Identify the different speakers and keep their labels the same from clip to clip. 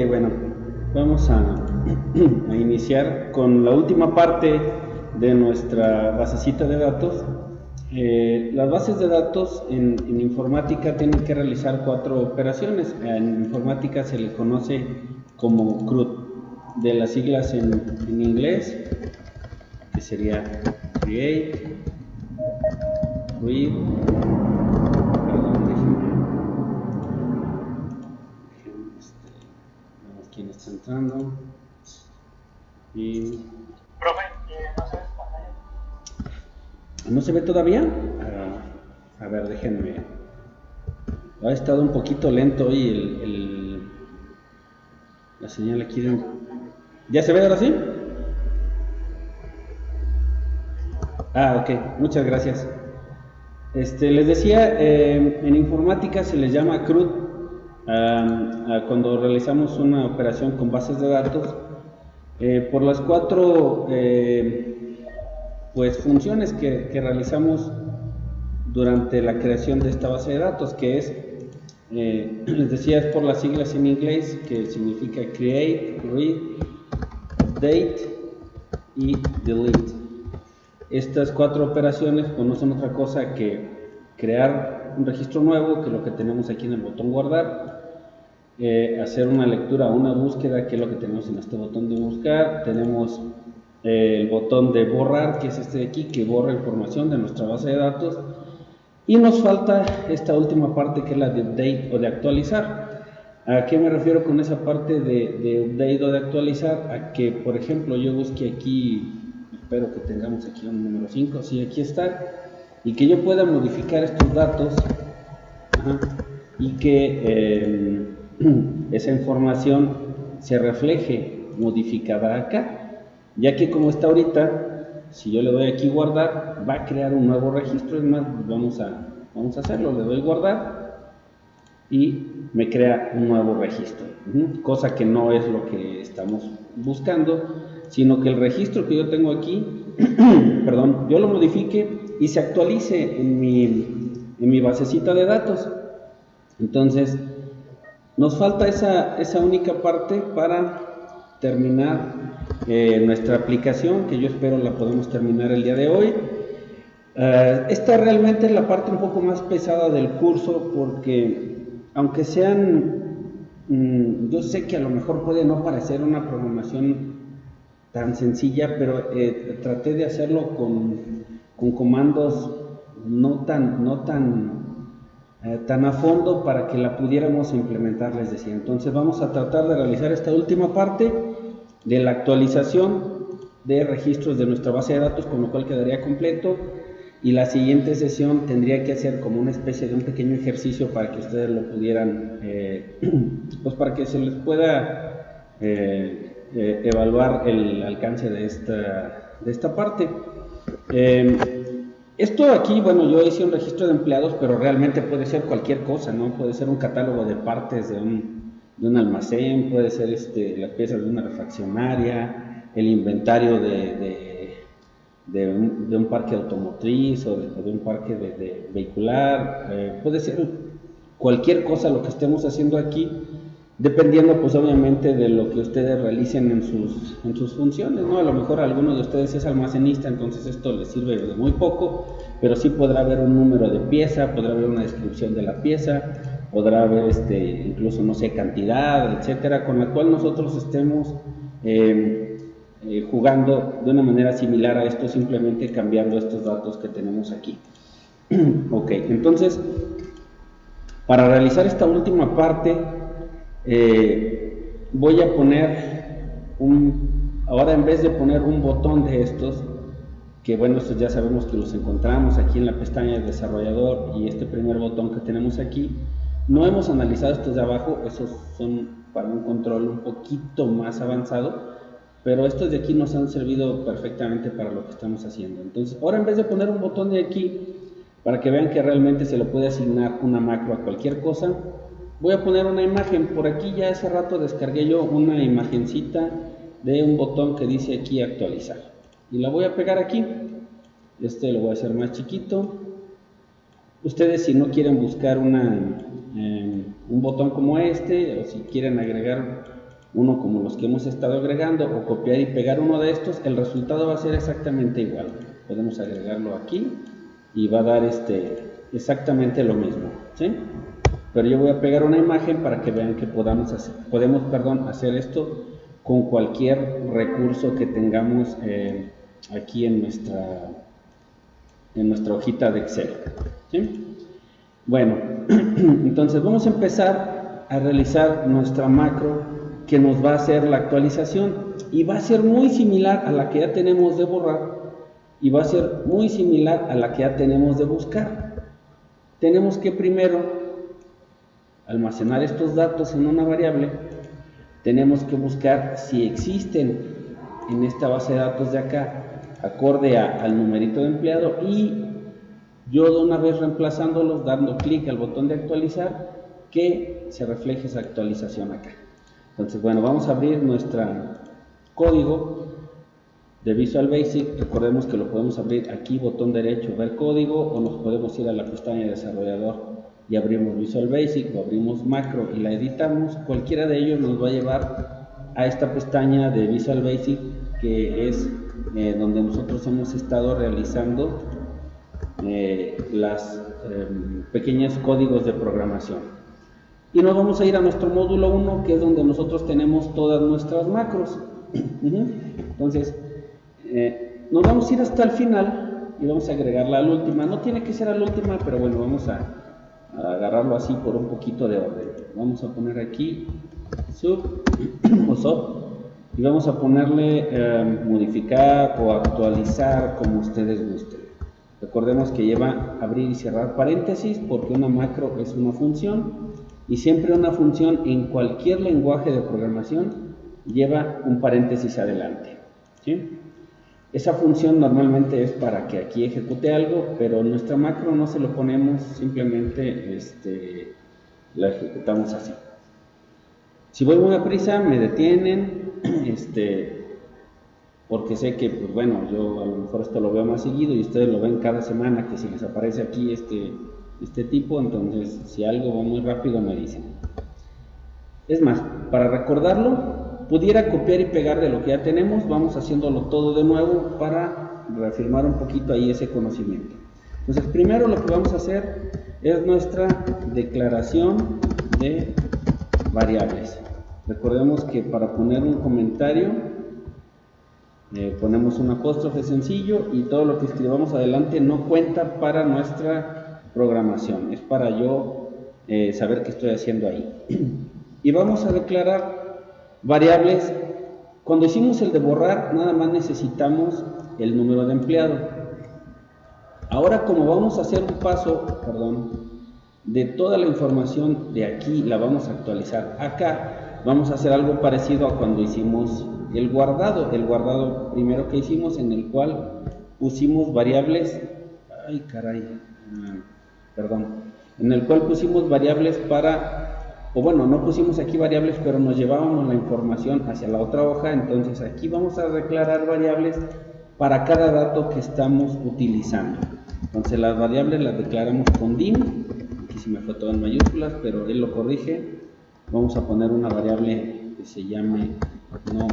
Speaker 1: Bueno, vamos a iniciar con la última parte de nuestra basecita de datos. Las bases de datos en informática tienen que realizar 4 operaciones. En informática se le conoce como CRUD, de las siglas en inglés, que sería Create, Read, quién está entrando y
Speaker 2: profe, no se ve su pantalla.
Speaker 1: ¿no se ve todavía? A ver, déjenme. Ha estado un poquito lento hoy la señal aquí de... ¿Ya se ve ahora sí? Ok, muchas gracias. Les decía, en informática se les llama CRUD cuando realizamos una operación con bases de datos por las 4 pues funciones que realizamos durante la creación de esta base de datos, que es, les decía, es por las siglas en inglés, que significa create, read, update y delete. Estas 4 operaciones pues no son otra cosa que crear un registro nuevo, que es lo que tenemos aquí en el botón guardar, hacer una lectura o una búsqueda, que es lo que tenemos en este botón de buscar. Tenemos el botón de borrar, que es este de aquí, que borra información de nuestra base de datos, y nos falta esta última parte, que es la de update o de actualizar. ¿A qué me refiero con esa parte de update o de actualizar? A que, por ejemplo, yo busque aquí, espero que tengamos aquí un número 5, sí, aquí está, y que yo pueda modificar estos datos, y que esa información se refleje modificada acá, ya que como está ahorita, si yo le doy aquí guardar, va a crear un nuevo registro. Es más, vamos a hacerlo, le doy guardar y me crea un nuevo registro, cosa que no es lo que estamos buscando, sino que el registro que yo tengo aquí, perdón, yo lo modifique y se actualice en mi basecita de datos. Entonces, nos falta esa única parte para terminar nuestra aplicación, que yo espero la podemos terminar el día de hoy. Esta realmente es la parte un poco más pesada del curso, porque aunque yo sé que a lo mejor puede no parecer una programación tan sencilla, pero traté de hacerlo con comandos no tan a fondo para que la pudiéramos implementar, les decía. Entonces vamos a tratar de realizar esta última parte de la actualización de registros de nuestra base de datos, con lo cual quedaría completo, y la siguiente sesión tendría que hacer como una especie de un pequeño ejercicio para que ustedes lo pudieran, pues para que se les pueda evaluar el alcance de esta parte. Esto aquí, bueno, yo hice un registro de empleados, pero realmente puede ser cualquier cosa, ¿no? Puede ser un catálogo de partes de un almacén, puede ser las piezas de una refaccionaria, el inventario de un parque automotriz o de un parque de vehicular, puede ser cualquier cosa lo que estemos haciendo aquí, dependiendo pues obviamente de lo que ustedes realicen en sus funciones, ¿no? A lo mejor a alguno de ustedes es almacenista, entonces esto les sirve de muy poco, pero sí podrá haber un número de pieza, podrá haber una descripción de la pieza, podrá haber incluso, no sé, cantidad, etcétera, con la cual nosotros estemos jugando de una manera similar a esto, simplemente cambiando estos datos que tenemos aquí. Ok, entonces, para realizar esta última parte, voy a poner ahora en vez de poner un botón de estos, que bueno, estos ya sabemos que los encontramos aquí en la pestaña de desarrollador, y este primer botón que tenemos aquí, no hemos analizado estos de abajo, esos son para un control un poquito más avanzado, pero estos de aquí nos han servido perfectamente para lo que estamos haciendo. Entonces, ahora en vez de poner un botón de aquí, para que vean que realmente se le puede asignar una macro a cualquier cosa, voy a poner una imagen. Por aquí ya hace rato descargué yo una imagencita de un botón que dice aquí actualizar, y la voy a pegar aquí. Lo voy a hacer más chiquito. Ustedes, si no quieren buscar un botón como o si quieren agregar uno como los que hemos estado agregando, o copiar y pegar uno de estos, el resultado va a ser exactamente igual. Podemos agregarlo aquí y va a dar exactamente lo mismo, ¿sí? Pero yo voy a pegar una imagen para que vean que podemos hacer esto con cualquier recurso que tengamos aquí en nuestra hojita de Excel, ¿sí? Bueno, entonces vamos a empezar a realizar nuestra macro que nos va a hacer la actualización, y va a ser muy similar a la que ya tenemos de borrar, y va a ser muy similar a la que ya tenemos de buscar. Tenemos que primero almacenar estos datos en una variable. Tenemos que buscar si existen en esta base de datos de acá, acorde al numerito de empleado, y yo de una vez reemplazándolos, dando clic al botón de actualizar, que se refleje esa actualización acá. Entonces, bueno, vamos a abrir nuestro código de Visual Basic. Recordemos que lo podemos abrir aquí, botón derecho, ver código, o nos podemos ir a la pestaña de desarrollador y abrimos Visual Basic, o abrimos macro y la editamos. Cualquiera de ellos nos va a llevar a esta pestaña de Visual Basic, que es donde nosotros hemos estado realizando las pequeños códigos de programación. Y nos vamos a ir a nuestro módulo 1, que es donde nosotros tenemos todas nuestras macros. Entonces, nos vamos a ir hasta el final y vamos a agregarla a la última. No tiene que ser a la última, pero bueno, vamos a agarrarlo así por un poquito de orden. Vamos a poner aquí sub o sub, y vamos a ponerle modificar o actualizar como ustedes gusten. Recordemos que lleva abrir y cerrar paréntesis, porque una macro es una función, y siempre una función en cualquier lenguaje de programación lleva un paréntesis adelante, ¿sí? Esa función normalmente es para que aquí ejecute algo, pero nuestra macro no se lo ponemos, simplemente la ejecutamos así. Si voy muy a prisa, me detienen, porque sé que, pues bueno, yo a lo mejor esto lo veo más seguido y ustedes lo ven cada semana, que si les aparece aquí este tipo, entonces si algo va muy rápido me dicen. Es más, para recordarlo, pudiera copiar y pegar de lo que ya tenemos. Vamos haciéndolo todo de nuevo para reafirmar un poquito ahí ese conocimiento. Entonces, primero lo que vamos a hacer es nuestra declaración de variables. Recordemos que para poner un comentario ponemos un apóstrofe sencillo, y todo lo que escribamos adelante no cuenta para nuestra programación, es para yo saber qué estoy haciendo ahí. Y vamos a declarar variables. Cuando hicimos el de borrar, nada más necesitamos el número de empleado. Ahora, como vamos a hacer un paso, de toda la información de aquí la vamos a actualizar acá, vamos a hacer algo parecido a cuando hicimos el guardado primero que hicimos, en el cual pusimos variables, en el cual pusimos variables o bueno, no pusimos aquí variables, pero nos llevábamos la información hacia la otra hoja. Entonces aquí vamos a declarar variables para cada dato que estamos utilizando. Entonces las variables las declaramos con dim, aquí sí me fue todo en mayúsculas, pero él lo corrige. Vamos a poner una variable que se llame no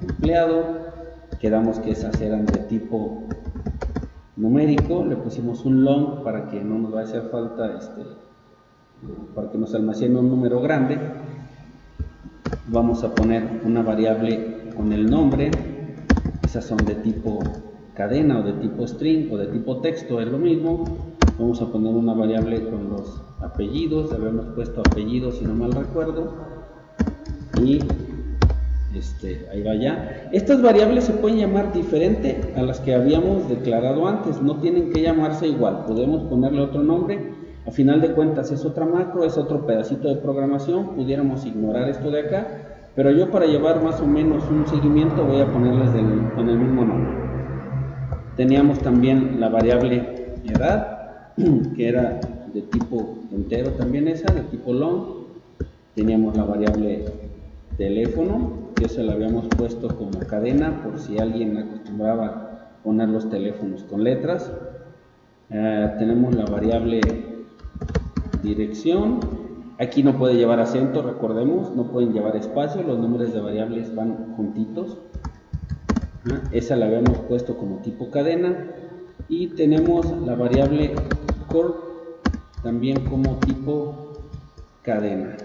Speaker 1: empleado, quedamos que esas eran de tipo numérico, le pusimos un long para que no nos vaya a hacer falta para que nos almacene un número grande. Vamos a poner una variable con el nombre, esas son de tipo cadena o de tipo string o de tipo texto, es lo mismo. Vamos a poner una variable con los apellidos, habíamos puesto apellidos si no mal recuerdo, y ahí va ya. Estas variables se pueden llamar diferente a las que habíamos declarado antes, no tienen que llamarse igual, podemos ponerle otro nombre. A final de cuentas es otra macro, es otro pedacito de programación, pudiéramos ignorar esto de acá, pero yo, para llevar más o menos un seguimiento, voy a ponerles con el mismo nombre. Teníamos también la variable edad, que era de tipo entero también, esa de tipo long. Teníamos la variable teléfono, que eso la habíamos puesto como cadena por si alguien acostumbraba a poner los teléfonos con letras. Tenemos la variable dirección, Aquí no puede llevar acento, recordemos, no pueden llevar espacio, los nombres de variables van juntitos. Esa la habíamos puesto como tipo cadena. Y tenemos la variable core también como tipo cadena.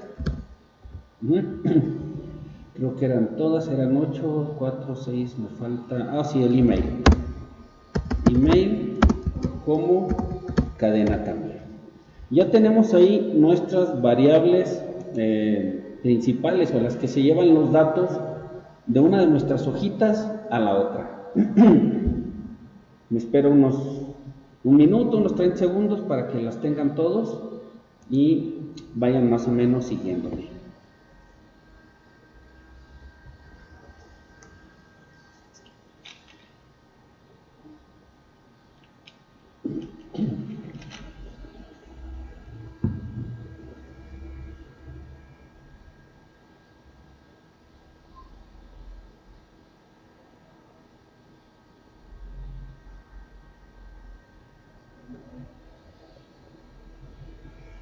Speaker 1: Creo que eran todas, eran 8, 4, 6, me falta, sí, el email. Email como cadena también. Ya tenemos ahí nuestras variables principales, o las que se llevan los datos de una de nuestras hojitas a la otra. Me espero un minuto, unos 30 segundos para que las tengan todos y vayan más o menos siguiéndome.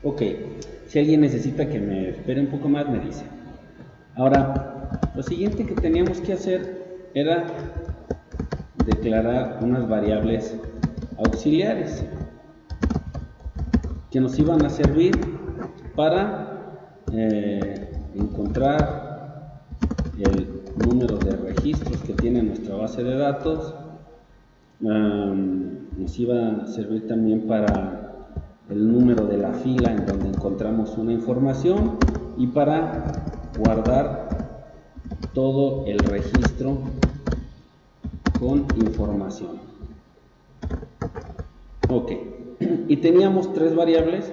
Speaker 1: Ok, si alguien necesita que me espere un poco más, me dice. Ahora, lo siguiente que teníamos que hacer era declarar unas variables auxiliares que nos iban a servir para encontrar el número de registros que tiene nuestra base de datos. Nos iba a servir también para el número de la fila en donde encontramos una información y para guardar todo el registro con información. Ok, y teníamos tres variables.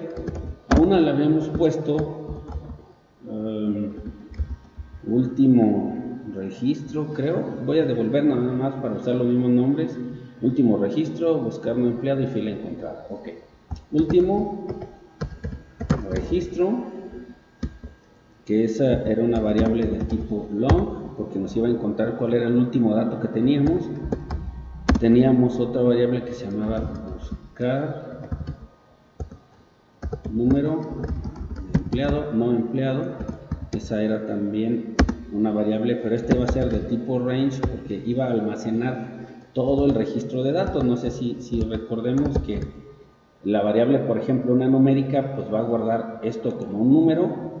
Speaker 1: A una le habíamos puesto último registro, creo. Voy a devolver nada más para usar los mismos nombres. Último registro, buscar no empleado y fila encontrada. Ok, último registro, que esa era una variable de tipo long, porque nos iba a encontrar cuál era el último dato que teníamos. Teníamos otra variable que se llamaba buscar número de empleado, no empleado. Esa era también una variable, pero esta iba a ser de tipo range porque iba a almacenar todo el registro de datos. No sé si recordemos que la variable, por ejemplo, una numérica, pues va a guardar esto como un número.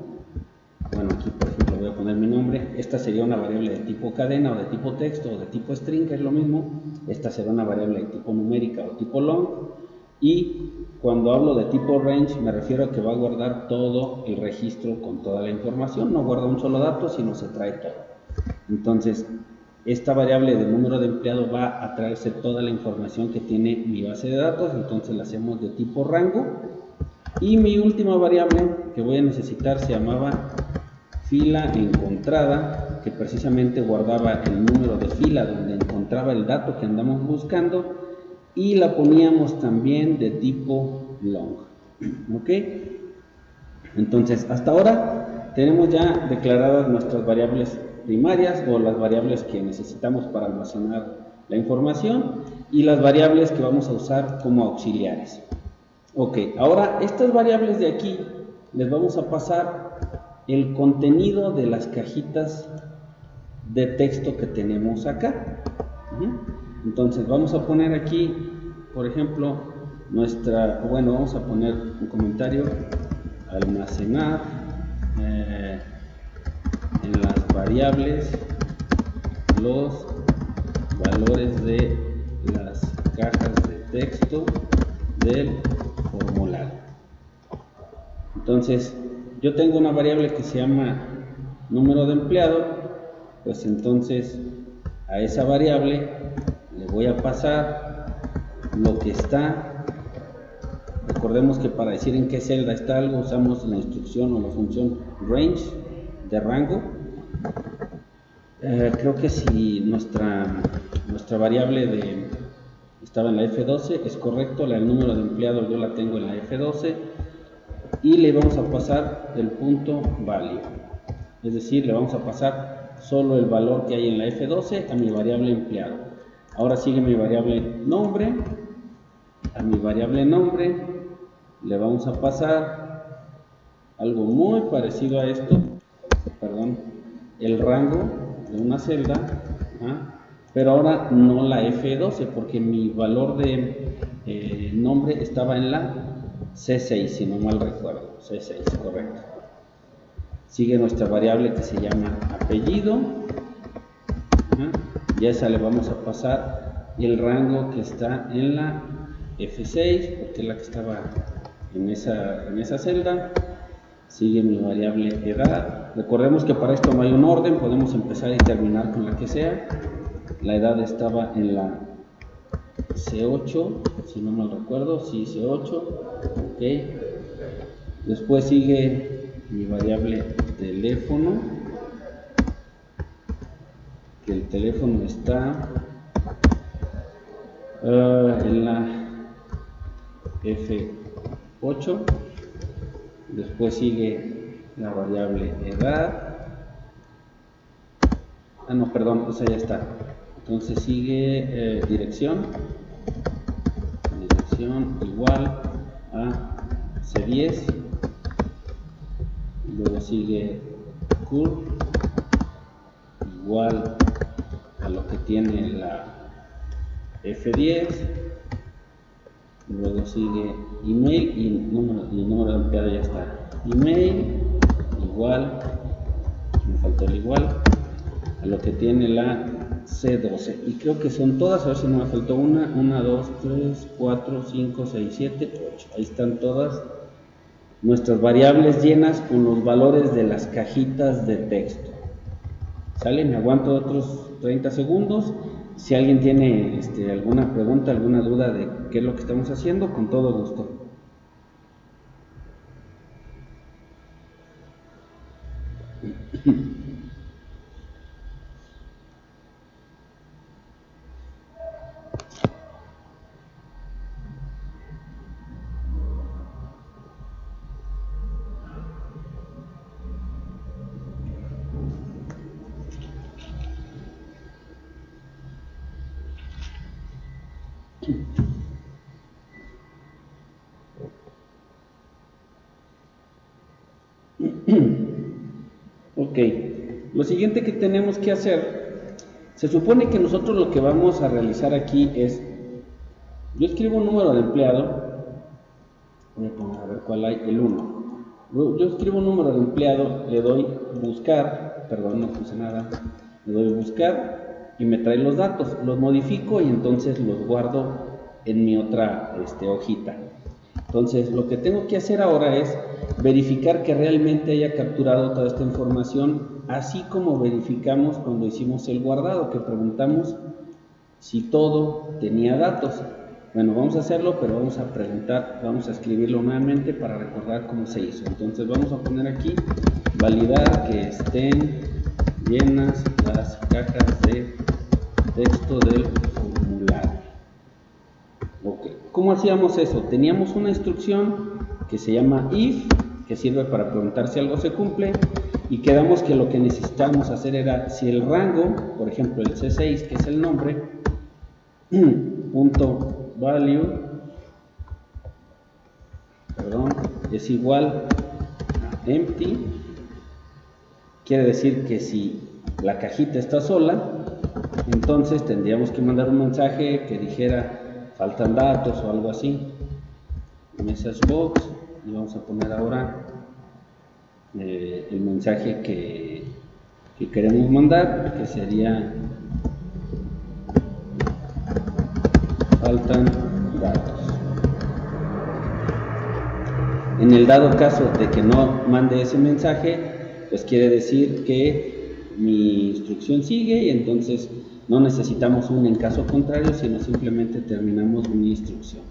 Speaker 1: Bueno, aquí por ejemplo voy a poner mi nombre. Esta sería una variable de tipo cadena o de tipo texto o de tipo string, que es lo mismo. Esta será una variable de tipo numérica o tipo long. Y cuando hablo de tipo range me refiero a que va a guardar todo el registro con toda la información. No guarda un solo dato, sino se trae todo. Entonces, esta variable de número de empleado va a traerse toda la información que tiene mi base de datos. Entonces la hacemos de tipo rango. Y mi última variable que voy a necesitar se llamaba fila encontrada, que precisamente guardaba el número de fila donde encontraba el dato que andamos buscando, y la poníamos también de tipo long. Ok, entonces hasta ahora tenemos ya declaradas nuestras variables primarias, o las variables que necesitamos para almacenar la información, y las variables que vamos a usar como auxiliares. Ok, ahora estas variables de aquí les vamos a pasar el contenido de las cajitas de texto que tenemos acá. Entonces vamos a poner aquí, por ejemplo, vamos a poner un comentario: almacenar en las variables los valores de las cajas de texto del formulario. Entonces yo tengo una variable que se llama número de empleado, pues entonces a esa variable le voy a pasar lo que está. Recordemos que para decir en qué celda está algo usamos la instrucción o la función range de rango. Creo que si nuestra variable estaba en la F12, es correcto. El número de empleado yo la tengo en la F12 y le vamos a pasar el punto value, es decir, le vamos a pasar solo el valor que hay en la F12 a mi variable empleado. Ahora sigue mi variable nombre. A mi variable nombre le vamos a pasar algo muy parecido a esto, perdón, el rango de una celda, pero ahora no la F12 porque mi valor de nombre estaba en la C6, si no mal recuerdo, C6, correcto. Sigue nuestra variable que se llama apellido, y a esa le vamos a pasar el rango que está en la F6, porque es la que estaba en esa celda. Sigue mi variable edad. Recordemos que para esto no hay un orden, podemos empezar y terminar con la que sea. La edad estaba en la C8, si no mal recuerdo, sí, C8, ok. Después sigue mi variable teléfono, que el teléfono está en la F8. Después sigue la variable edad. No, perdón, esa ya está. Entonces sigue dirección igual a C10. Luego sigue curl igual a lo que tiene la F10. Luego sigue email y número de empleado ya está. Email igual, me faltó el igual, a lo que tiene la C12. Y creo que son todas, a ver si no me faltó una. 1, 2, 3, 4, 5, 6, 7, 8. Ahí están todas nuestras variables llenas con los valores de las cajitas de texto. ¿Sale? Me aguanto otros 30 segundos. Si alguien tiene alguna pregunta, alguna duda de qué es lo que estamos haciendo, con todo gusto. Ok, lo siguiente que tenemos que hacer, se supone que nosotros lo que vamos a realizar aquí es, yo escribo un número de empleado, voy a poner a ver cuál hay, el 1. Yo escribo un número de empleado, le doy buscar, perdón, no puse nada, le doy buscar y me trae los datos, los modifico y entonces los guardo en mi otra hojita. Entonces lo que tengo que hacer ahora es verificar que realmente haya capturado toda esta información, así como verificamos cuando hicimos el guardado, que preguntamos si todo tenía datos. Bueno, vamos a hacerlo, pero vamos a preguntar, vamos a escribirlo nuevamente para recordar cómo se hizo. Entonces vamos a poner aquí, validar que estén llenas las cajas de texto del formulario. Ok, ¿cómo hacíamos eso? Teníamos una instrucción que se llama if, que sirve para preguntar si algo se cumple, y quedamos que lo que necesitábamos hacer era, si el rango, por ejemplo el C6, que es el nombre, punto value, es igual a empty, quiere decir que si la cajita está sola, entonces tendríamos que mandar un mensaje que dijera faltan datos o algo así, message box, y vamos a poner ahora el mensaje que queremos mandar, que sería faltan datos. En el dado caso de que no mande ese mensaje, pues quiere decir que mi instrucción sigue y entonces no necesitamos un en caso contrario, sino simplemente terminamos mi instrucción.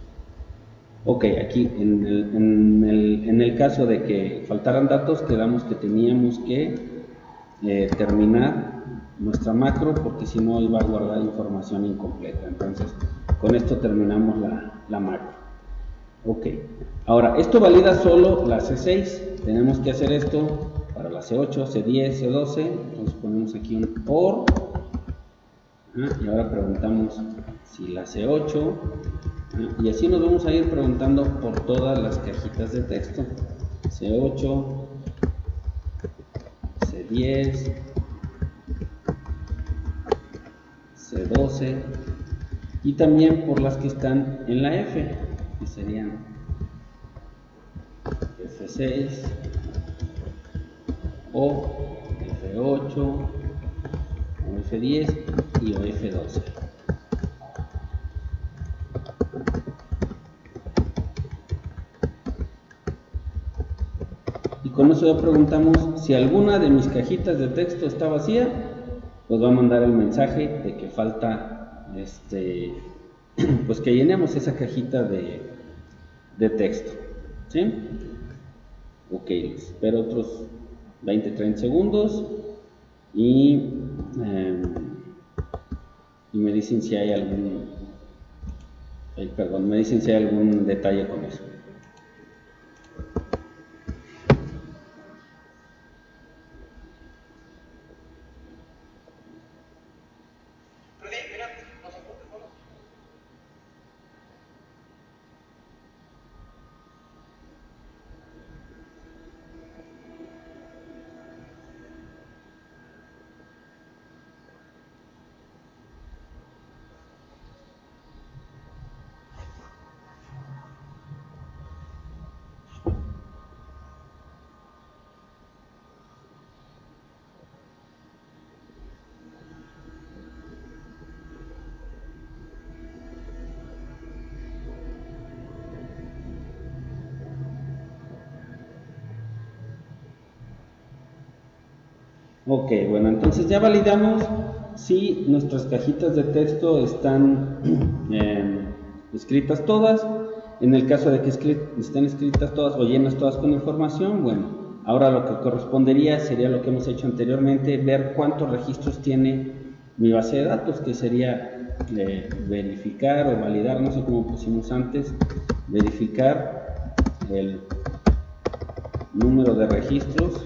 Speaker 1: Ok, aquí en el caso de que faltaran datos, quedamos que teníamos que terminar nuestra macro, porque si no iba a guardar información incompleta. Entonces con esto terminamos la macro. Ok, ahora esto valida solo la C6, tenemos que hacer esto para la C8, C10, C12, entonces ponemos aquí un OR, y ahora preguntamos si la C8, y así nos vamos a ir preguntando por todas las cajitas de texto. C8, C10, C12 y también por las que están en la F, que serían F6 o F8 o F10 y o F12. Y con eso ya preguntamos si alguna de mis cajitas de texto está vacía, pues va a mandar el mensaje de que falta pues que llenemos esa cajita de texto, ¿sí? Ok, espero otros 20-30 segundos y me dicen si hay me dicen si hay algún detalle con eso. Ok, bueno, entonces ya validamos si nuestras cajitas de texto están escritas todas. En el caso de que estén escritas todas o llenas todas con información, bueno, ahora lo que correspondería sería lo que hemos hecho anteriormente, ver cuántos registros tiene mi base de datos, que sería verificar o validar, no sé cómo pusimos antes, verificar el número de registros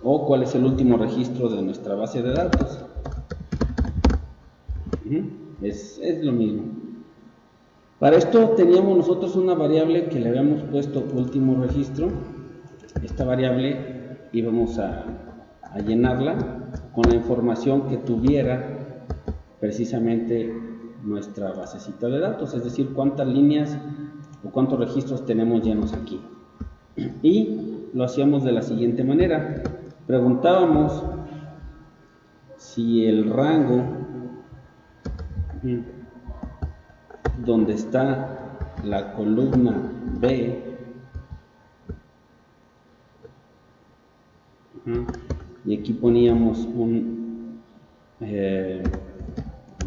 Speaker 1: o cuál es el último registro de nuestra base de datos. Es lo mismo. Para esto teníamos nosotros una variable que le habíamos puesto último registro. Esta variable íbamos a llenarla con la información que tuviera precisamente nuestra basecita de datos, es decir, cuántas líneas o cuántos registros tenemos llenos aquí. Y lo hacíamos de la siguiente manera. Preguntábamos si el rango donde está la columna B y aquí poníamos un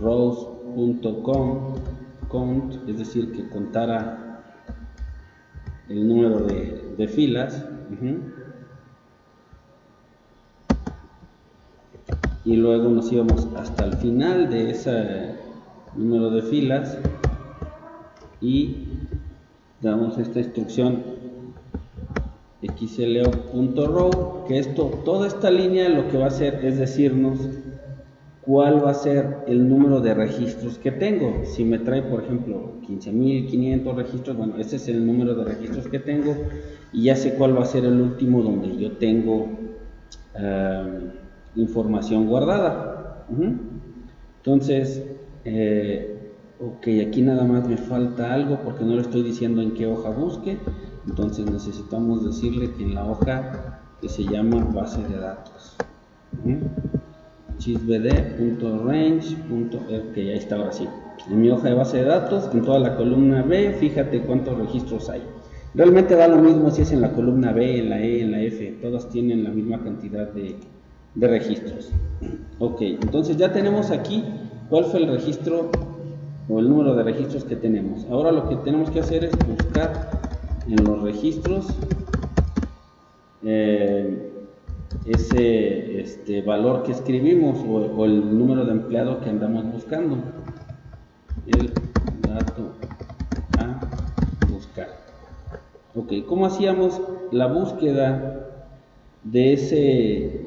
Speaker 1: rows.count, es decir, que contara el número de filas. Y luego nos íbamos hasta el final de ese número de filas y damos esta instrucción xlo.row, que toda esta línea lo que va a hacer es decirnos cuál va a ser el número de registros que tengo. Si me trae, por ejemplo, 15.500 registros, bueno, ese es el número de registros que tengo y ya sé cuál va a ser el último donde yo tengo información guardada. Entonces, ok, aquí nada más me falta algo porque no le estoy diciendo en qué hoja busque. Entonces necesitamos decirle que en la hoja que se llama base de datos, chisbd.range. Ok, ahí está, ahora sí. En mi hoja de base de datos, en toda la columna B, fíjate cuántos registros hay. Realmente da lo mismo si es en la columna B, en la E, en la F, todas tienen la misma cantidad de registros. Ok, entonces ya tenemos aquí cuál fue el registro o el número de registros que tenemos. Ahora lo que tenemos que hacer es buscar en los registros ese valor que escribimos o el número de empleado que andamos buscando, el dato a buscar. Ok, ¿cómo hacíamos la búsqueda de ese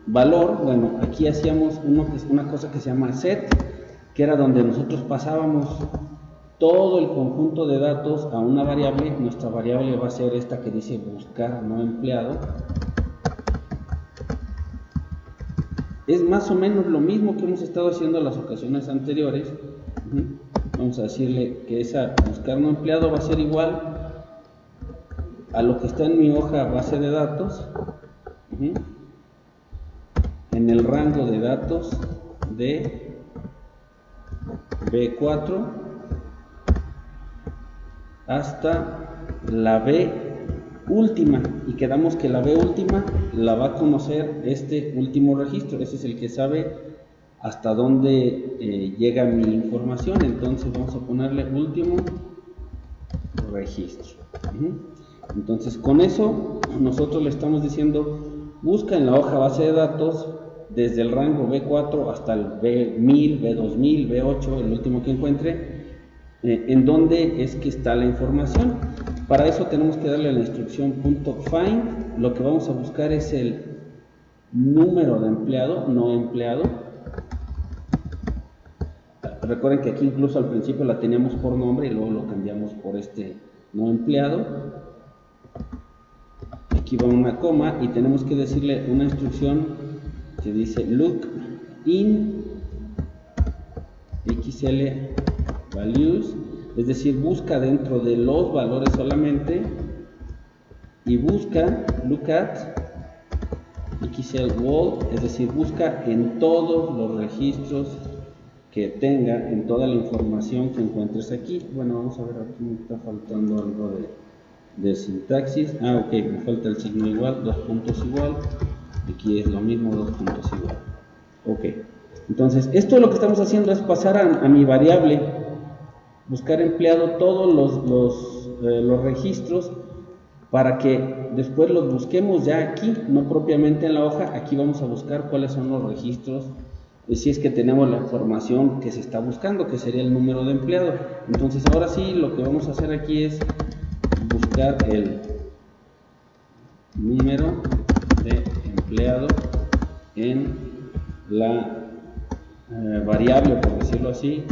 Speaker 1: valor? Bueno, aquí hacíamos una cosa que se llama set, que era donde nosotros pasábamos todo el conjunto de datos a una variable. Nuestra variable va a ser esta que dice buscar no empleado. Es más o menos lo mismo que hemos estado haciendo en las ocasiones anteriores. Vamos a decirle que esa buscar no empleado va a ser igual a lo que está en mi hoja base de datos, en el rango de datos de B4 hasta la B última, y quedamos que la B última la va a conocer este último registro. Ese es el que sabe hasta dónde llega mi información. Entonces vamos a ponerle último registro. Entonces con eso nosotros le estamos diciendo busca en la hoja base de datos desde el rango B4 hasta el B1000, B2000, B8, el último que encuentre, en dónde es que está la información. Para eso tenemos que darle la instrucción .find. Lo que vamos a buscar es el número de empleado, no empleado. Recuerden que aquí incluso al principio la teníamos por nombre y luego lo cambiamos por este no empleado. Aquí va una coma y tenemos que decirle una instrucción que dice look in XL values, es decir, busca dentro de los valores solamente, y busca look at XL wall, es decir, busca en todos los registros que tenga, en toda la información que encuentres aquí. Bueno, vamos a ver, aquí me está faltando algo de sintaxis. Ok, me falta el signo igual, dos puntos igual, aquí es lo mismo, dos puntos igual. Ok, entonces esto lo que estamos haciendo es pasar a mi variable buscar empleado todos los registros, para que después los busquemos ya aquí, no propiamente en la hoja. Aquí vamos a buscar cuáles son los registros, si es que tenemos la información que se está buscando, que sería el número de empleado. Entonces ahora sí, lo que vamos a hacer aquí es buscar el número de empleado en la variable, por decirlo así,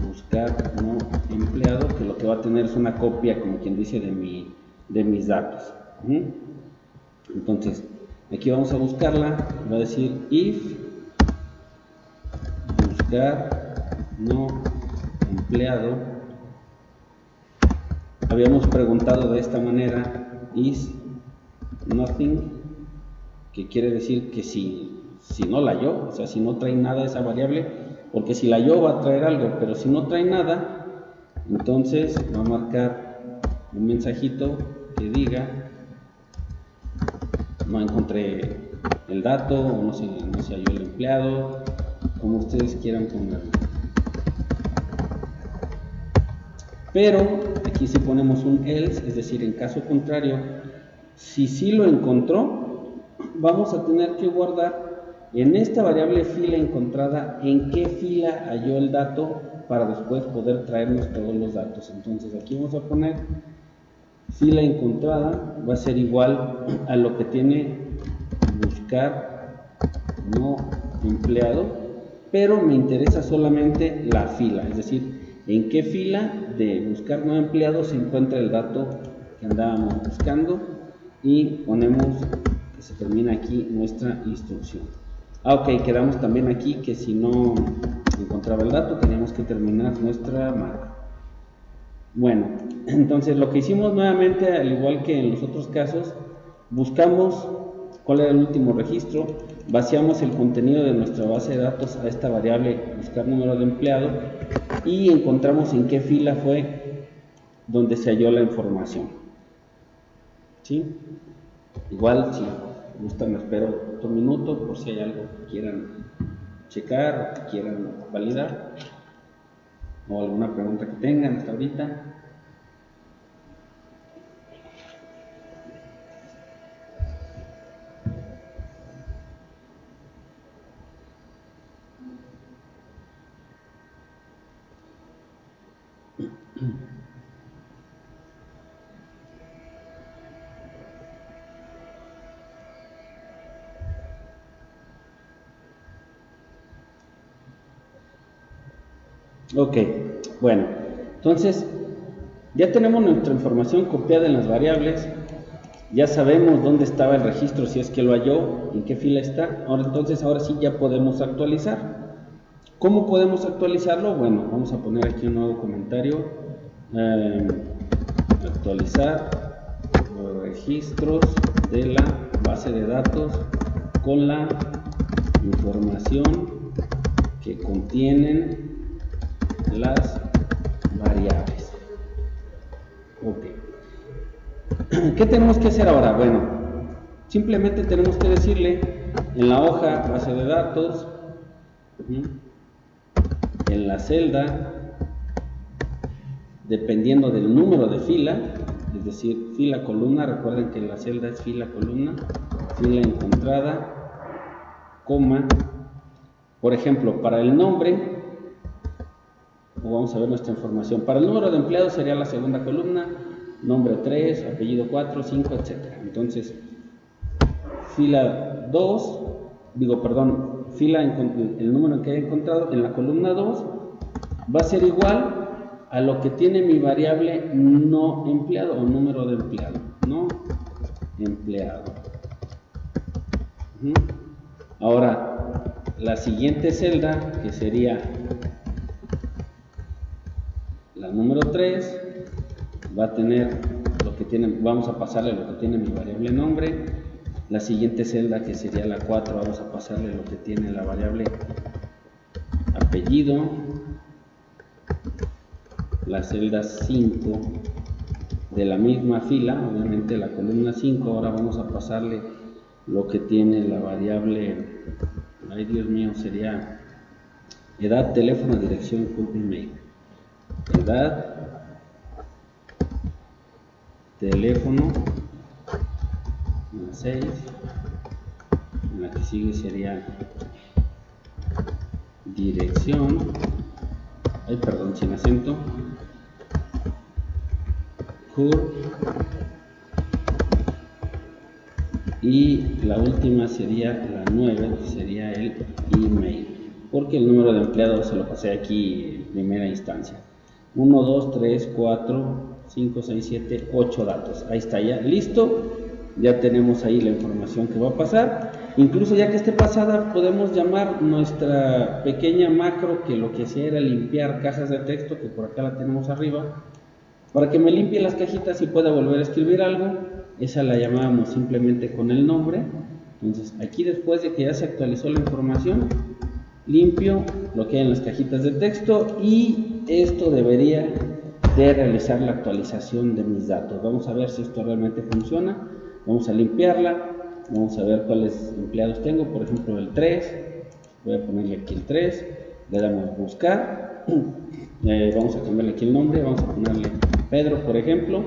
Speaker 1: buscar no empleado, que lo que va a tener es una copia, como quien dice, de mis datos. Entonces aquí vamos a buscarla, va a decir if buscar no empleado. Habíamos preguntado de esta manera is nothing, que quiere decir que si no la halló, o sea, si no trae nada esa variable, porque si la halló va a traer algo, pero si no trae nada, entonces va a marcar un mensajito que diga no encontré el dato, o no se halló el empleado, como ustedes quieran ponerlo. Pero aquí si ponemos un else, es decir, en caso contrario, si sí lo encontró, vamos a tener que guardar en esta variable fila encontrada en qué fila halló el dato, para después poder traernos todos los datos. Entonces aquí vamos a poner fila encontrada, va a ser igual a lo que tiene buscar no empleado, pero me interesa solamente la fila, es decir, en qué fila de buscar no empleado se encuentra el dato que andábamos buscando, y ponemos que se termina aquí nuestra instrucción. Ok, quedamos también aquí que si no encontraba el dato teníamos que terminar nuestra marca. Bueno, entonces lo que hicimos nuevamente, al igual que en los otros casos, buscamos cuál era el último registro, vaciamos el contenido de nuestra base de datos a esta variable buscar número de empleado, y encontramos en qué fila fue donde se halló la información. ¿Sí? Igual, si gustan, me espero otro minuto por si hay algo que quieran checar o que quieran validar, o alguna pregunta que tengan hasta ahorita. Ok, Bueno, entonces ya tenemos nuestra información copiada en las variables, ya sabemos dónde estaba el registro, si es que lo halló, en qué fila está. Ahora sí ya podemos actualizar. ¿Cómo podemos actualizarlo? Bueno, vamos a poner aquí un nuevo comentario. Actualizar los registros de la base de datos con la información que contienen las variables. Ok. ¿Qué tenemos que hacer ahora? Bueno, simplemente tenemos que decirle en la hoja base de datos, en la celda, dependiendo del número de fila, es decir, fila, columna, recuerden que la celda es fila, columna, fila encontrada, coma. Por ejemplo, para el nombre, vamos a ver nuestra información, para el número de empleados sería la segunda columna, nombre 3, apellido 4, 5, etc. Entonces, fila 2, fila, el número que he encontrado en la columna 2 va a ser igual a lo que tiene mi variable no empleado o número de empleado, no empleado. Ahora, la siguiente celda, que sería la número 3, va a tener lo que tiene, vamos a pasarle lo que tiene mi variable nombre. La siguiente celda, que sería la 4, vamos a pasarle lo que tiene la variable apellido. La celda 5 de la misma fila, obviamente la columna 5, ahora vamos a pasarle lo que tiene la variable, ay Dios mío, sería edad, teléfono, dirección, email. Edad, teléfono, la 6, en la que sigue sería dirección, sin acento, y la última sería la 9, que sería el email, porque el número de empleados se lo pasé aquí en primera instancia. 1, 2, 3, 4, 5, 6, 7, 8 datos. Ahí está, ya listo. Ya tenemos ahí la información que va a pasar. Incluso ya que esté pasada, podemos llamar nuestra pequeña macro, que lo que hacía era limpiar cajas de texto, que por acá la tenemos arriba, para que me limpie las cajitas y pueda volver a escribir algo. Esa la llamábamos simplemente con el nombre. Entonces aquí, después de que ya se actualizó la información, limpio lo que hay en las cajitas de texto, y esto debería de realizar la actualización de mis datos. Vamos a ver si esto realmente funciona. Vamos a limpiarla, vamos a ver cuáles empleados tengo. Por ejemplo, el 3, voy a ponerle aquí el 3, le damos buscar, vamos a cambiarle aquí el nombre, vamos a ponerle Pedro, por ejemplo,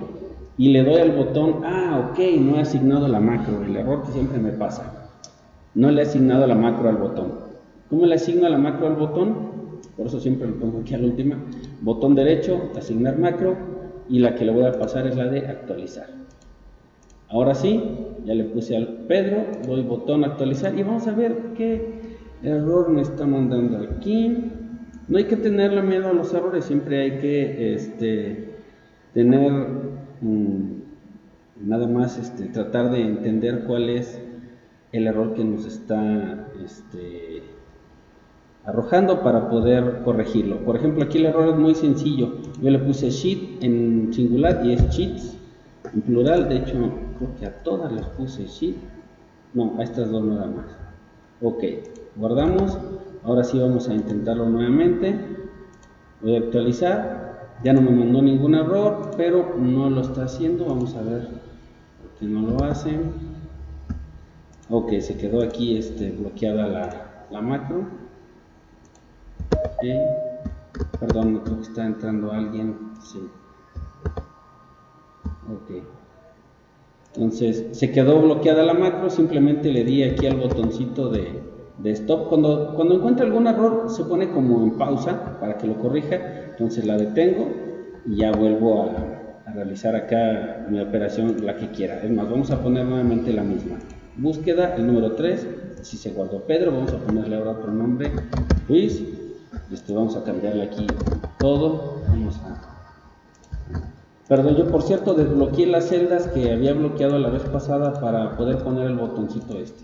Speaker 1: y le doy al botón. Ok, no he asignado la macro, el error que siempre me pasa, no le he asignado la macro al botón. ¿Cómo le asigno la macro al botón? Por eso siempre lo pongo aquí a la última. Botón derecho, asignar macro, y la que le voy a pasar es la de actualizar. Ahora sí, ya le puse al Pedro, doy botón actualizar y vamos a ver qué error me está mandando aquí. No hay que tenerle miedo a los errores, siempre hay que tener nada más tratar de entender cuál es el error que nos está arrojando para poder corregirlo. Por ejemplo, aquí el error es muy sencillo. Yo le puse sheet en singular y es sheets en plural. De hecho, creo que a todas les puse sheet. No, a estas dos nada más. Ok, guardamos. Ahora sí vamos a intentarlo nuevamente. Voy a actualizar. Ya no me mandó ningún error, pero no lo está haciendo. Vamos a ver por qué no lo hace. Ok, se quedó aquí bloqueada la macro. Okay. Perdón, creo que está entrando alguien. Sí. Ok. Entonces se quedó bloqueada la macro. Simplemente le di aquí al botoncito de stop. Cuando encuentra algún error se pone como en pausa para que lo corrija. Entonces la detengo y ya vuelvo a realizar acá mi operación, la que quiera. Es más, vamos a poner nuevamente la misma búsqueda, el número 3. Si se guardó Pedro, vamos a ponerle ahora otro nombre, Luis. Vamos a cambiarle aquí todo. Vamos a... Perdón, yo por cierto desbloqueé las celdas que había bloqueado la vez pasada para poder poner el botoncito este.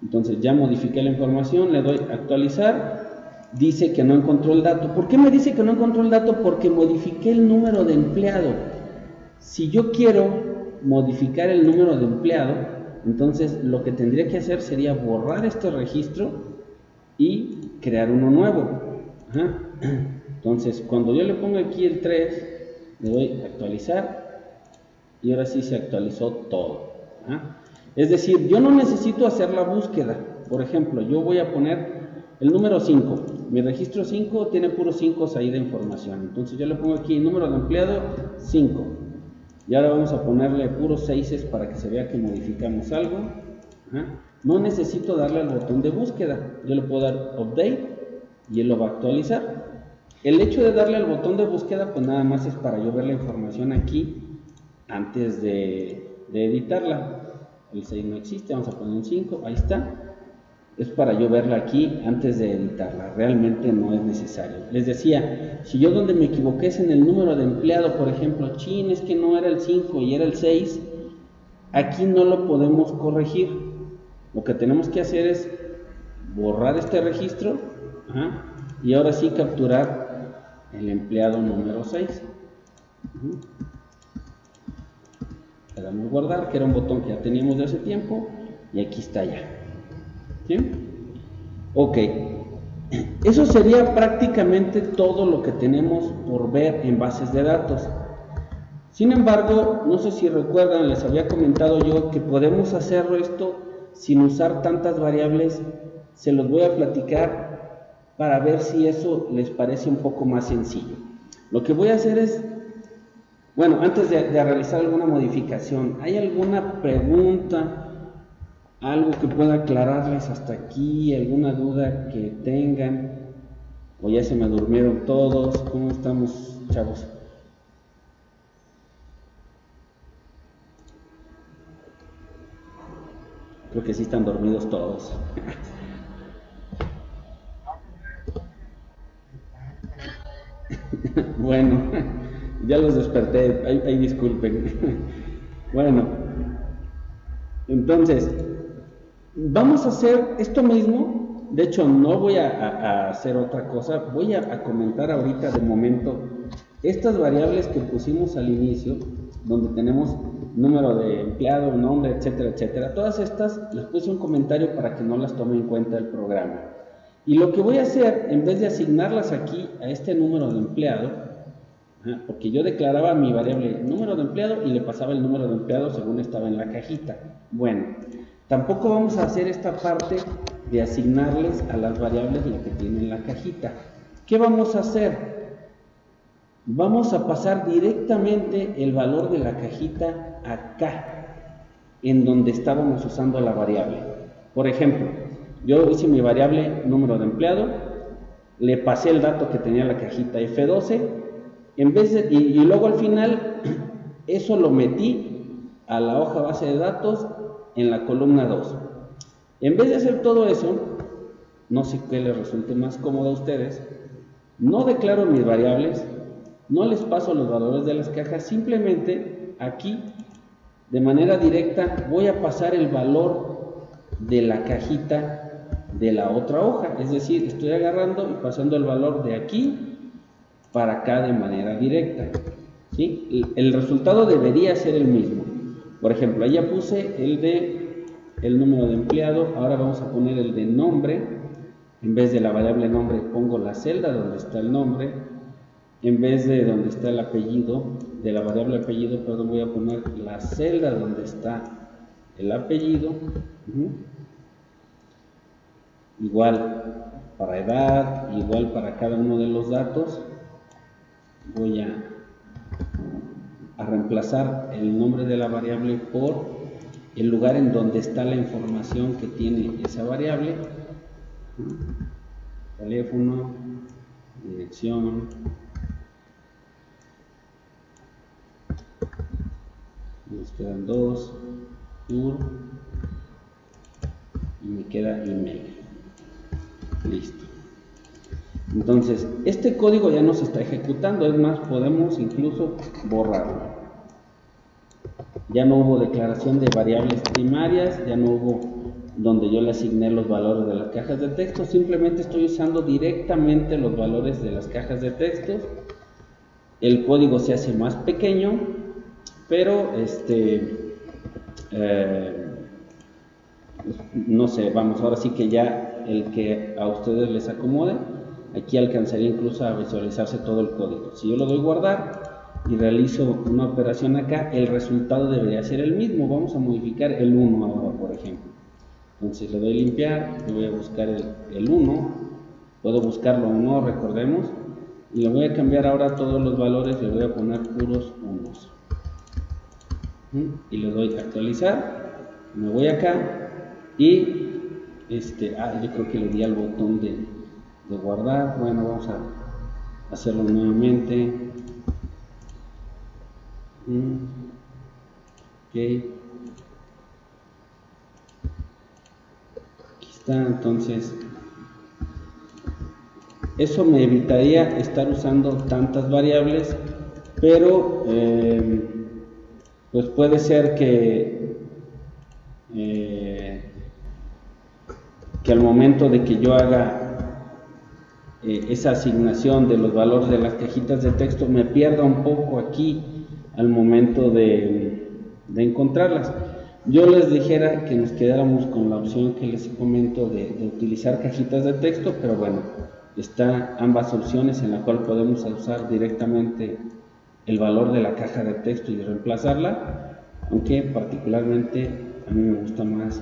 Speaker 1: Entonces ya modifiqué la información, le doy a actualizar, dice que no encontró el dato. ¿Por qué me dice que no encontró el dato? Porque modifiqué el número de empleado. Si yo quiero modificar el número de empleado, entonces lo que tendría que hacer sería borrar este registro y crear uno nuevo. Ajá. Entonces cuando yo le pongo aquí el 3, le doy a actualizar y ahora sí se actualizó todo. Ajá. Es decir, yo no necesito hacer la búsqueda. Por ejemplo, yo voy a poner el número 5. Mi registro 5 tiene puros 5 ahí de información. Entonces yo le pongo aquí número de empleado 5. Y ahora vamos a ponerle puros 6 para que se vea que modificamos algo. Ajá. No necesito darle al botón de búsqueda. Yo le puedo dar update y él lo va a actualizar. El hecho de darle al botón de búsqueda, pues nada más es para yo ver la información aquí antes de editarla. El 6 no existe, vamos a poner un 5, ahí está. Es para yo verla aquí antes de editarla, realmente no es necesario. Les decía, si yo donde me equivoqué es en el número de empleado, por ejemplo, chin, es que no era el 5 y era el 6, aquí no lo podemos corregir. Lo que tenemos que hacer es borrar este registro, ajá, y ahora sí capturar el empleado número 6. Le damos a guardar, que era un botón que ya teníamos de hace tiempo, y aquí está ya. ¿Sí? Ok, eso sería prácticamente todo lo que tenemos por ver en bases de datos. Sin embargo, no sé si recuerdan, les había comentado yo que podemos hacerlo esto sin usar tantas variables. Se los voy a platicar para ver si eso les parece un poco más sencillo. Lo que voy a hacer es, bueno, antes de realizar alguna modificación, ¿hay alguna pregunta, algo que pueda aclararles hasta aquí, alguna duda que tengan? ¿O ya se me durmieron todos? ¿Cómo estamos, chavos? Creo que sí están dormidos todos. Bueno, ya los desperté, ahí disculpen. Bueno, entonces, vamos a hacer esto mismo. De hecho, no voy a hacer otra cosa, voy a comentar ahorita de momento estas variables que pusimos al inicio, donde tenemos número de empleado, nombre, etcétera, etcétera. Todas estas les puse un comentario para que no las tome en cuenta el programa. Y lo que voy a hacer, en vez de asignarlas aquí a este número de empleado, porque yo declaraba mi variable número de empleado y le pasaba el número de empleado según estaba en la cajita. Bueno, tampoco vamos a hacer esta parte de asignarles a las variables la que tiene en la cajita. ¿Qué vamos a hacer? Vamos a pasar directamente el valor de la cajita acá, en donde estábamos usando la variable. Por ejemplo, yo hice mi variable número de empleado, le pasé el dato que tenía la cajita F12, en vez de, y luego al final eso lo metí a la hoja base de datos en la columna 2. En vez de hacer todo eso, no sé qué les resulte más cómodo a ustedes, no declaro mis variables, no les paso los valores de las cajas, simplemente aquí de manera directa voy a pasar el valor de la cajita de la otra hoja, es decir, estoy agarrando y pasando el valor de aquí para acá de manera directa, ¿sí? El resultado debería ser el mismo. Por ejemplo, ahí ya puse el número de empleado, ahora vamos a poner el de nombre. En vez de la variable nombre pongo la celda donde está el nombre, en vez de donde está el apellido, de la variable apellido, perdón, voy a poner la celda donde está el apellido. Igual para edad, igual para cada uno de los datos. Voy a reemplazar el nombre de la variable por el lugar en donde está la información que tiene esa variable. Teléfono, dirección, nos quedan 2, tour, y me queda email. Listo. Entonces, este código ya no se está ejecutando, es más, podemos incluso borrarlo. Ya no hubo declaración de variables primarias, ya no hubo donde yo le asigné los valores de las cajas de texto, simplemente estoy usando directamente los valores de las cajas de texto. El código se hace más pequeño, pero no sé, vamos, ahora sí que ya el que a ustedes les acomode. Aquí alcanzaría incluso a visualizarse todo el código. Si yo lo doy guardar y realizo una operación acá, el resultado debería ser el mismo. Vamos a modificar el 1 ahora, por ejemplo. Entonces le doy limpiar, le voy a buscar el 1, puedo buscarlo o no, recordemos, y le voy a cambiar ahora todos los valores, le voy a poner puros unos. Y le doy actualizar, me voy acá y yo creo que le di al botón de guardar. Bueno, vamos a hacerlo nuevamente. Ok, aquí está. Entonces eso me evitaría estar usando tantas variables, pero pues puede ser que al momento de que yo haga esa asignación de los valores de las cajitas de texto me pierda un poco aquí al momento de encontrarlas. Yo les dijera que nos quedáramos con la opción que les comento de utilizar cajitas de texto, pero bueno, está ambas opciones en la cual podemos usar directamente el valor de la caja de texto y reemplazarla, aunque particularmente a mí me gusta más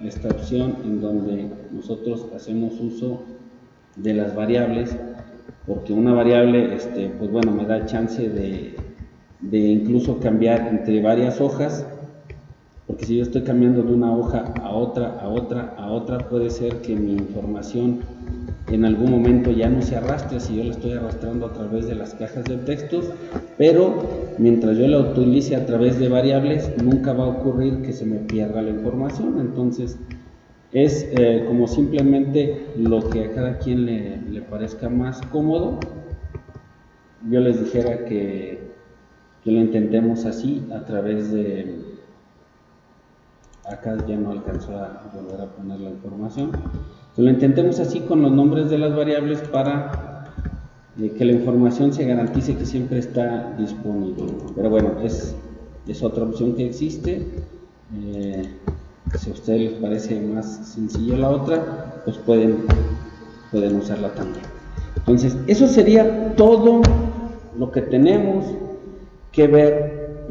Speaker 1: esta opción en donde nosotros hacemos uso de las variables, porque una variable pues bueno, me da chance de incluso cambiar entre varias hojas, porque si yo estoy cambiando de una hoja a otra, puede ser que mi información en algún momento ya no se arrastre si yo la estoy arrastrando a través de las cajas de textos, pero mientras yo la utilice a través de variables nunca va a ocurrir que se me pierda la información. Entonces es como simplemente lo que a cada quien le parezca más cómodo. Yo les dijera que lo intentemos así a través de... Acá ya no alcanzó a volver a poner la información. Que lo intentemos así con los nombres de las variables para que la información se garantice que siempre está disponible. Pero bueno, es otra opción que existe. Si a ustedes les parece más sencilla la otra, pues pueden usarla también. Entonces, eso sería todo lo que tenemos que ver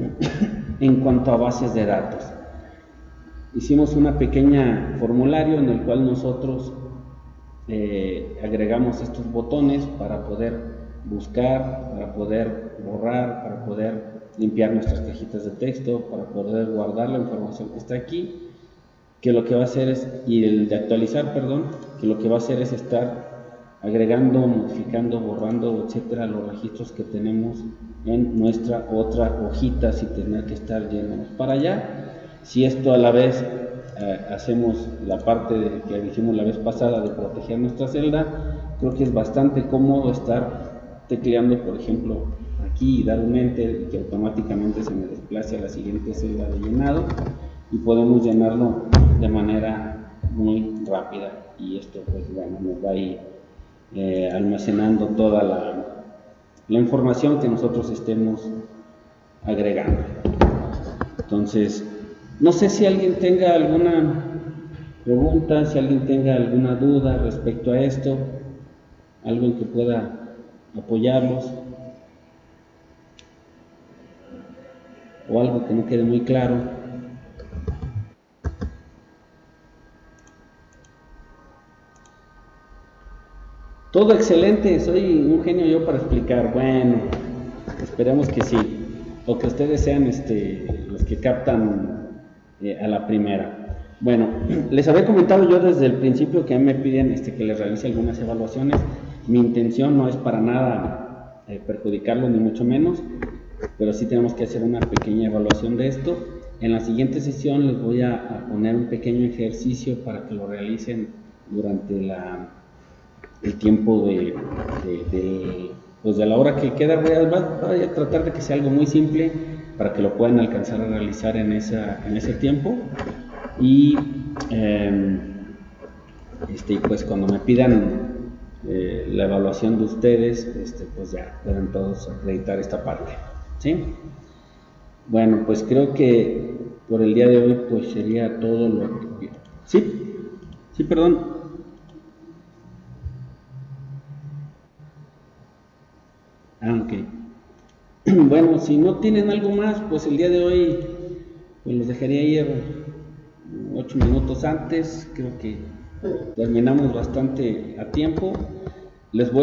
Speaker 1: en cuanto a bases de datos. Hicimos una pequeña formulario en el cual nosotros agregamos estos botones para poder buscar, para poder borrar, para poder limpiar nuestras cajitas de texto, para poder guardar la información que está aquí, que lo que va a hacer es, y el de actualizar, perdón, que lo que va a hacer es estar agregando, modificando, borrando, etcétera, los registros que tenemos en nuestra otra hojita sin tener que estar yéndonos para allá. Si esto a la vez hacemos la parte que dijimos la vez pasada de proteger nuestra celda, creo que es bastante cómodo estar tecleando, por ejemplo, aquí y dar un enter y que automáticamente se me desplace a la siguiente celda de llenado y podemos llenarlo de manera muy rápida, y esto pues bueno, nos va a ir almacenando toda la información que nosotros estemos agregando. Entonces, no sé si alguien tenga alguna pregunta, si alguien tenga alguna duda respecto a esto, algo en que pueda apoyarlos, o algo que no quede muy claro. Todo excelente, soy un genio yo para explicar. Bueno, esperemos que sí, o que ustedes sean los que captan a la primera. Bueno, les había comentado yo desde el principio que a mí me piden que les realice algunas evaluaciones. Mi intención no es para nada perjudicarlo, ni mucho menos, pero sí tenemos que hacer una pequeña evaluación de esto. En la siguiente sesión les voy a poner un pequeño ejercicio para que lo realicen durante el tiempo pues de la hora que queda. Voy a tratar de que sea algo muy simple para que lo puedan alcanzar a realizar en ese tiempo. Y pues cuando me pidan la evaluación de ustedes, pues ya pueden todos acreditar esta parte, ¿sí? Bueno, pues creo que por el día de hoy pues sería todo lo que... Sí, perdón. Ok. Bueno, si no tienen algo más, pues el día de hoy pues los dejaría ir 8 minutos antes. Creo que terminamos bastante a tiempo. Les voy